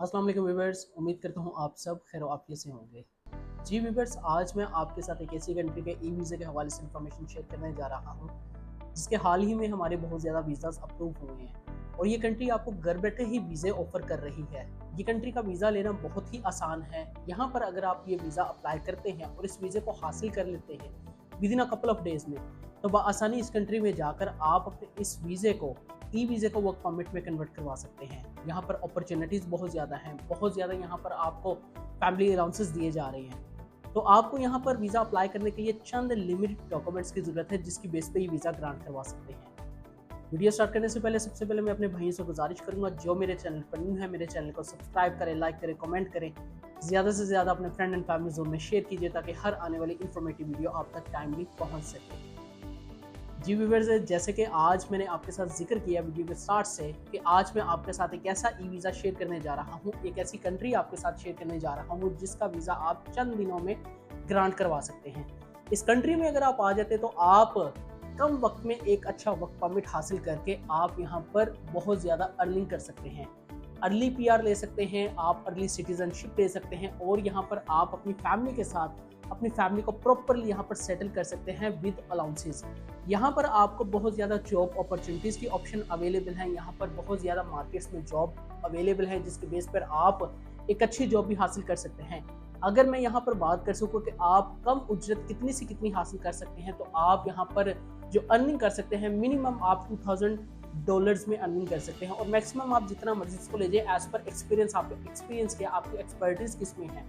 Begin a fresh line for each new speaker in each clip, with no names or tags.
अस्सलाम वालेकुम व्यूअर्स, उम्मीद करता हूँ आप सब खैर आफियत से होंगे। जी व्यूअर्स, आज मैं आपके साथ एक ऐसी कंट्री के ई वीज़े के हवाले से इंफॉर्मेशन शेयर करने जा रहा हूँ जिसके हाल ही में हमारे बहुत ज़्यादा वीज़ास अप्रूव हुए हैं और ये कंट्री आपको घर बैठे ही वीज़े ऑफर कर रही है। ये कंट्री का वीज़ा लेना बहुत ही आसान है। यहाँ पर अगर आप ये वीज़ा अप्लाई करते हैं और इस वीज़े को हासिल कर लेते हैं with in a couple of days में, तो बआसानी इस कंट्री में जाकर आप अपने इस वीज़े को ई वीज़े को वर्क परमिट में कन्वर्ट करवा सकते हैं। यहाँ पर अपॉर्चुनिटीज़ बहुत ज़्यादा हैं, बहुत ज़्यादा यहाँ पर आपको फैमिली अलाउंसेस दिए जा रहे हैं। तो आपको यहाँ पर वीज़ा अप्लाई करने के लिए चंद लिमिटेड डॉक्यूमेंट्स की ज़रूरत है जिसकी बेस पे ये वीज़ा ग्रांट करवा सकते हैं। वीडियो स्टार्ट करने से पहले सबसे पहले मैं अपने भाइयों से गुजारिश करूंगा जो मेरे चैनल पर न्यू है, मेरे चैनल को सब्सक्राइब करें, लाइक करें, कमेंट करें, ज़्यादा से ज़्यादा अपने फ्रेंड एंड फैमिली जोन में शेयर कीजिए ताकि हर आने वाली इन्फॉर्मेटिव वीडियो आप तक टाइमली पहुँच सके। जी व्यूअर्स, जैसे कि आज मैंने आपके साथ जिक्र किया वीडियो के स्टार्ट से कि आज मैं आपके साथ एक ऐसा ई वीज़ा शेयर करने जा रहा हूँ, एक ऐसी कंट्री आपके साथ शेयर करने जा रहा हूँ जिसका वीज़ा आप चंद दिनों में ग्रांट करवा सकते हैं। इस कंट्री में अगर आप आ जाते तो आप कम वक्त में एक अच्छा वर्क परमिट हासिल करके आप यहाँ पर बहुत ज़्यादा अर्निंग कर सकते हैं। अर्ली पीआर ले सकते हैं, आप अर्ली सिटीजनशिप ले सकते हैं और यहाँ पर आप अपनी फैमिली के साथ अपनी फैमिली को प्रॉपरली यहाँ पर सेटल कर सकते हैं विद अलाउंसेस। यहाँ पर आपको बहुत ज़्यादा जॉब अपॉर्चुनिटीज़ की ऑप्शन अवेलेबल हैं। यहाँ पर बहुत ज़्यादा मार्केट्स में जॉब अवेलेबल है जिसके बेस पर आप एक अच्छी जॉब भी हासिल कर सकते हैं। अगर मैं यहाँ पर बात कर सकूँ कि आप कम उज्रत कितनी से कितनी हासिल कर सकते हैं, तो आप यहाँ पर जो अर्निंग कर सकते हैं मिनिमम आप $2000 में अर्निंग कर सकते हैं और मैक्सिमम आप जितना मर्जी इसको ले जाए एज पर एक्सपीरियंस, आपका एक्सपीरियंस क्या, आपकी एक्सपर्टीज किस में है,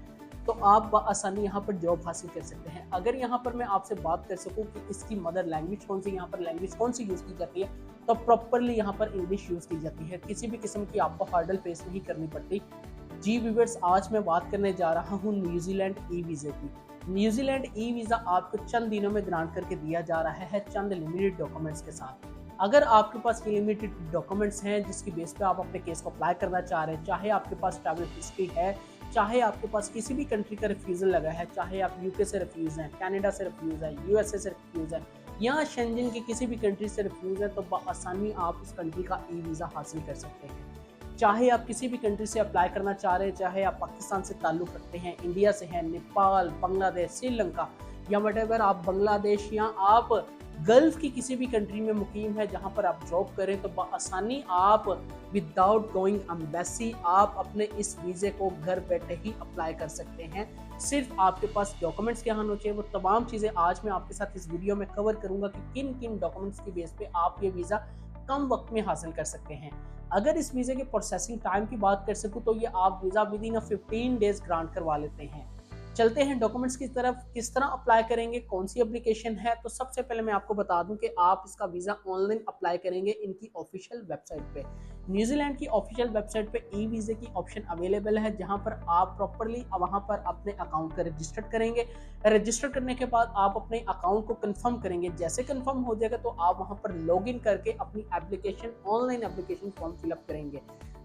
तो आप बआसानी यहाँ पर जॉब हासिल कर सकते हैं। अगर यहाँ पर मैं आपसे बात कर सकूँ कि इसकी मदर लैंग्वेज कौन सी, यहाँ पर लैंग्वेज कौन सी यूज़ की जाती है, तो प्रॉपरली यहाँ पर इंग्लिश यूज़ की जाती है। किसी भी किस्म की आपको हार्डल फेस नहीं करनी पड़ती। जी व्यूअर्स, आज मैं बात करने जा रहा हूँ न्यूजीलैंड ई वीज़े की। न्यूजीलैंड ई वीज़ा आपको चंद दिनों में ग्रांट करके दिया जा रहा है चंद लिमिटेड डॉक्यूमेंट्स के साथ। अगर आपके पास ये लिमिटेड डॉक्यूमेंट्स हैं जिसकी बेस पे आप अपने केस को अप्लाई करना चाह रहे हैं, चाहे आपके पास ट्रैवल हिस्ट्री है, चाहे आपके पास किसी भी कंट्री का रिफ्यूज़ल लगा है, चाहे आप यूके से रिफ्यूज़ हैं, कनाडा से रिफ्यूज़ है, यूएसए से रिफ्यूज़ है या शेंजन की किसी भी कंट्री से रिफ्यूज़ है, तो बआसानी आप इस कंट्री का ई वीज़ा हासिल कर सकते हैं। चाहे आप किसी भी कंट्री से अप्लाई करना चाह रहे हैं, चाहे आप पाकिस्तान से ताल्लुक़ रखते हैं, इंडिया से हैं, नेपाल, बांग्लादेश, श्रीलंका या व्हाटएवर, आप बांग्लादेश या आप गल्फ की किसी भी कंट्री में मुकीम है जहां पर आप जॉब करें, तो बआसानी आप विदाउट गोइंग एम्बेसी आप अपने इस वीज़े को घर बैठे ही अप्लाई कर सकते हैं। सिर्फ आपके पास डॉक्यूमेंट्स क्या होने चाहिए, वो तमाम चीज़ें आज मैं आपके साथ इस वीडियो में कवर करूंगा कि किन किन डॉक्यूमेंट्स की बेस पे आप ये वीज़ा कम वक्त में हासिल कर सकते हैं। अगर इस वीज़े के प्रोसेसिंग टाइम की बात कर सकूँ तो ये आप visa with in 15 days grant करवा लेते हैं। चलते हैं डॉक्यूमेंट्स की तरफ, किस तरह अप्लाई करेंगे, कौन सी एप्लीकेशन है। तो सबसे पहले मैं आपको बता दूं कि आप इसका वीज़ा ऑनलाइन अप्लाई करेंगे इनकी ऑफिशियल वेबसाइट पे। न्यूजीलैंड की ऑफिशियल वेबसाइट पे ई वीज़े की ऑप्शन अवेलेबल है जहां पर आप प्रॉपरली वहां पर अपने अकाउंट का रजिस्टर करेंगे। रजिस्टर करने के बाद आप अपने अकाउंट को कंफर्म करेंगे। जैसे कंफर्म हो जाएगा तो आप वहां पर लॉग इन करके अपनी application, online application form fill up करेंगे,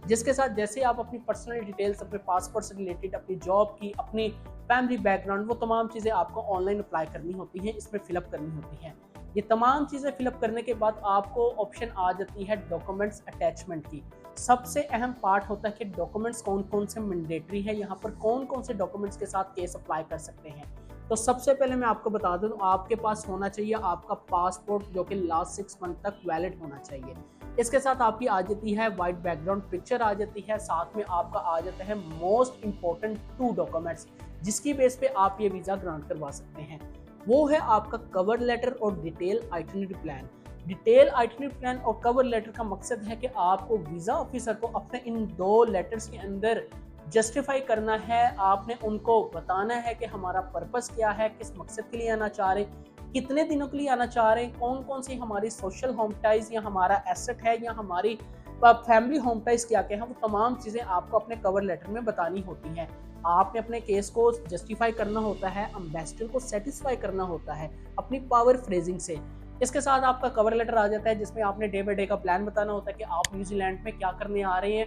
जिसके साथ जैसे आप अपनी पर्सनल डिटेल्स, अपने पासपोर्ट से रिलेटेड, अपनी जॉब की, अपनी फैमिली बैकग्राउंड, वो तमाम चीज़ें आपको ऑनलाइन अप्लाई करनी होती हैं, इसमें फिलअप करनी होती हैं। ये तमाम चीज़ें फिलअप करने के बाद आपको ऑप्शन आ जाती है डॉक्यूमेंट्स अटैचमेंट की। सबसे अहम पार्ट होता है कि डॉक्यूमेंट्स कौन कौन से मैंडेटरी है, यहाँ पर कौन कौन से डॉक्यूमेंट्स के साथ केस अप्लाई कर सकते हैं। तो सबसे पहले मैं आपको बता दूं, आपके पास होना चाहिए आपका पासपोर्ट जो कि लास्ट 6 मंथ तक वैलिड होना चाहिए। इसके साथ आपकी आ जाती है वाइट बैकग्राउंड पिक्चर आ जाती है, साथ में आपका आ जाता है मोस्ट इंपॉर्टेंट 2 डॉक्यूमेंट्स जिसकी बेस पे आप ये वीज़ा ग्रांट करवा सकते हैं। वो है आपका कवर लेटर और detail itinerary plan. Detail itinerary plan और कवर लेटर का मकसद है कि आपको वीज़ा ऑफिसर को अपने इन 2 लेटर्स के अंदर जस्टिफाई करना है। आपने उनको बताना है कि हमारा पर्पस क्या है, किस मकसद के लिए आना चाह रहे हैं, कितने दिनों के लिए आना चाह रहे हैं, कौन कौन सी हमारी सोशल होम टाइज या हमारा एसेट है या हमारी फैमिली होम टाइज क्या क्या है, वो तमाम चीज़ें आपको अपने कवर लेटर में बतानी होती हैं। आपने अपने केस को जस्टिफाई करना होता है, एम्बेसडर को सेटिस्फाई करना होता है अपनी पावर फ्रेजिंग से। इसके साथ आपका कवर लेटर आ जाता है जिसमें आपने डे बाय डे का प्लान बताना होता है कि आप न्यूजीलैंड में क्या करने आ रहे हैं,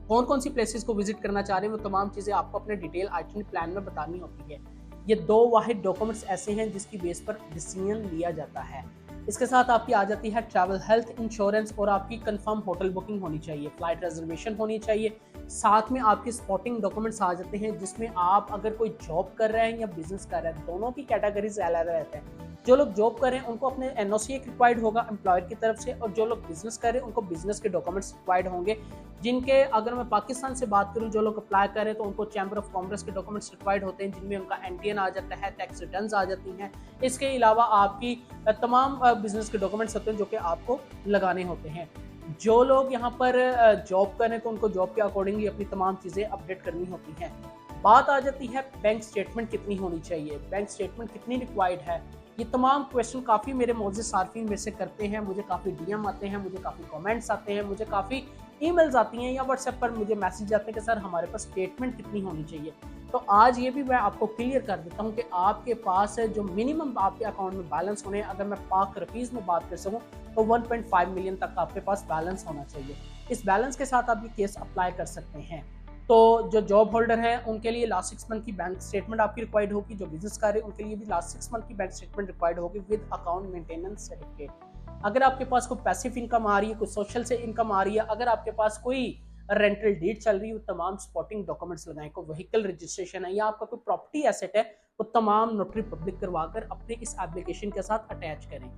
कौन कौन सी प्लेसेस को विजिट करना चाह रहे हैं, वो तमाम चीज़ें आपको अपने डिटेल आइटनरी प्लान में बतानी होती है। ये 2 वाहिद डॉक्यूमेंट्स ऐसे हैं जिसकी बेस पर डिसीजन लिया जाता है। इसके साथ आपकी आ जाती है ट्रैवल हेल्थ इंश्योरेंस और आपकी कंफर्म होटल बुकिंग होनी चाहिए, फ्लाइट रिजर्वेशन होनी चाहिए, साथ में आपके सपोर्टिंग डॉक्यूमेंट्स आ जाते हैं, जिसमें आप अगर कोई जॉब कर रहे हैं या बिजनेस कर रहे हैं, दोनों की कैटेगरीज अलग रहते हैं। जो लोग जॉब कर रहे हैं उनको अपने एनओसी एक रिक्वायर्ड होगा एम्प्लॉयर की तरफ से, और जो लोग बिजनेस कर रहे हैं उनको बिजनेस के डॉक्यूमेंट्स रिक्वायर्ड होंगे, जिनके अगर मैं पाकिस्तान से बात करूं, जो लोग अप्लाई कर रहे हैं तो उनको चैम्बर ऑफ कॉमर्स के डॉक्यूमेंट्स रिक्वायर्ड होते हैं, जिनमें उनका एनटीएन आ जाता है, टैक्स रिटर्न्स आ जाती हैं। इसके अलावा आपकी तमाम बिजनेस के डॉक्यूमेंट्स होते हैं जो कि आपको लगाने होते हैं। जो लोग यहाँ पर जॉब करें तो उनको जॉब के अकॉर्डिंगली अपनी तमाम चीज़ें अपडेट करनी होती हैं। बात आ जाती है बैंक स्टेटमेंट कितनी होनी चाहिए, बैंक स्टेटमेंट कितनी रिक्वायर्ड है। ये तमाम क्वेश्चन काफ़ी मेरे मौजूद सार्फिन मेरे से करते हैं, मुझे काफ़ी डीएम आते हैं, मुझे काफ़ी कमेंट्स आते हैं, मुझे काफ़ी ईमेल्स आती हैं या व्हाट्सएप पर मुझे मैसेज आते हैं कि सर हमारे पास स्टेटमेंट कितनी होनी चाहिए। तो आज ये भी मैं आपको क्लियर कर देता हूँ कि आपके पास जो मिनिमम आपके अकाउंट में बैलेंस होने, अगर मैं पाक रुपीज़ में बात कर सकूँ तो 1.5 मिलियन तक आपके पास बैलेंस होना चाहिए। इस बैलेंस के साथ आप ये केस अप्लाई कर सकते हैं। तो जो जॉब होल्डर हैं उनके लिए लास्ट 6 मंथ की बैंक स्टेटमेंट आपकी रिक्वायर्ड होगी, जो बिजनेस कर रहे हैं उनके लिए भी लास्ट 6 मंथ की बैंक स्टेटमेंट रिक्वायर्ड होगी विद अकाउंट मेंटेनेंस सर्टिफिकेट। अगर आपके पास कोई पैसिव इनकम आ रही है, कोई सोशल से इनकम आ रही है, अगर आपके पास कोई रेंटल डीड चल रही है, तमाम सपोर्टिंग डॉक्यूमेंट्स लगाएं। कोई व्हीकल रजिस्ट्रेशन है या आपका कोई प्रॉपर्टी एसेट है, वो तमाम नोटरी पब्लिक करवाकर अपने इस एप्लीकेशन के साथ अटैच करें।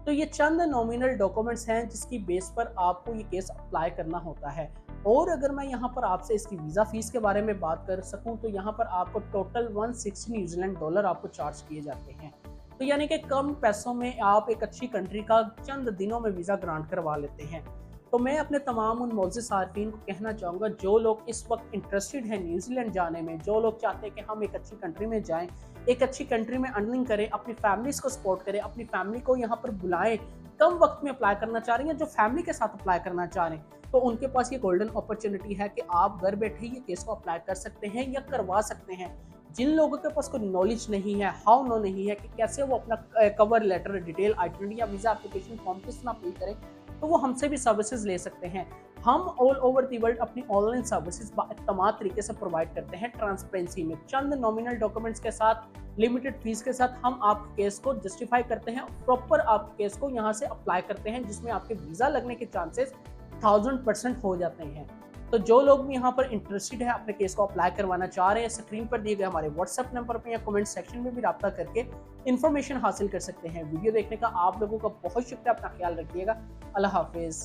तो ये चंद नॉमिनल डॉक्यूमेंट्स हैं जिसकी बेस पर आपको ये केस अप्लाई करना होता है। और अगर मैं यहाँ पर आपसे इसकी वीज़ा फीस के बारे में बात कर सकूँ तो यहाँ पर आपको टोटल 160 न्यूजीलैंड डॉलर आपको चार्ज किए जाते हैं। तो यानी कि कम पैसों में आप एक अच्छी कंट्री का चंद दिनों में वीज़ा ग्रांट करवा लेते हैं। तो मैं अपने तमाम उन मौजूद सार्फिन को कहना चाहूँगा जो लोग इस वक्त इंटरेस्टेड हैं न्यूजीलैंड जाने में, जो लोग चाहते हैं कि हम एक अच्छी कंट्री में जाएं, एक अच्छी कंट्री में अर्निंग करें, अपनी फैमिलीज को सपोर्ट करें, अपनी फैमिली को यहाँ पर बुलाएं, कम वक्त में अप्लाई करना चाह रही हैं, जो फैमिली के साथ अप्लाई करना चाह रहे हैं, तो उनके पास ये गोल्डन अपॉर्चुनिटी है कि आप घर बैठे ये केस को अप्लाई कर सकते हैं या करवा सकते हैं। जिन लोगों के पास कोई नॉलेज नहीं है, हाउ नो नहीं है कि कैसे वो अपना कवर लेटर, डिटेल आइडेंटिटी या वीज़ा एप्लीकेशन फॉर्म किस तरह फिल करें, तो वो हमसे भी सर्विसेज ले सकते हैं। हम ऑल ओवर दी वर्ल्ड अपनी ऑनलाइन सर्विसेज तमाम तरीके से प्रोवाइड करते हैं ट्रांसपेरेंसी में, चंद नॉमिनल डॉक्यूमेंट्स के साथ, लिमिटेड फीस के साथ हम आपके केस को जस्टिफाई करते हैं, प्रॉपर आपके केस को यहाँ से अप्लाई करते हैं, जिसमें आपके वीज़ा लगने के चांसेस 1000% हो जाते हैं। तो जो लोग भी यहाँ पर इंटरेस्टेड है, अपने केस को अप्लाई करवाना चाह रहे हैं, स्क्रीन पर दिए गए हमारे व्हाट्सएप नंबर पर या कमेंट सेक्शन में भी रब्ता करके इन्फॉर्मेशन हासिल कर सकते हैं। वीडियो देखने का आप लोगों का बहुत शुक्रिया, अपना ख्याल रखिएगा। अल्लाह हाफिज़।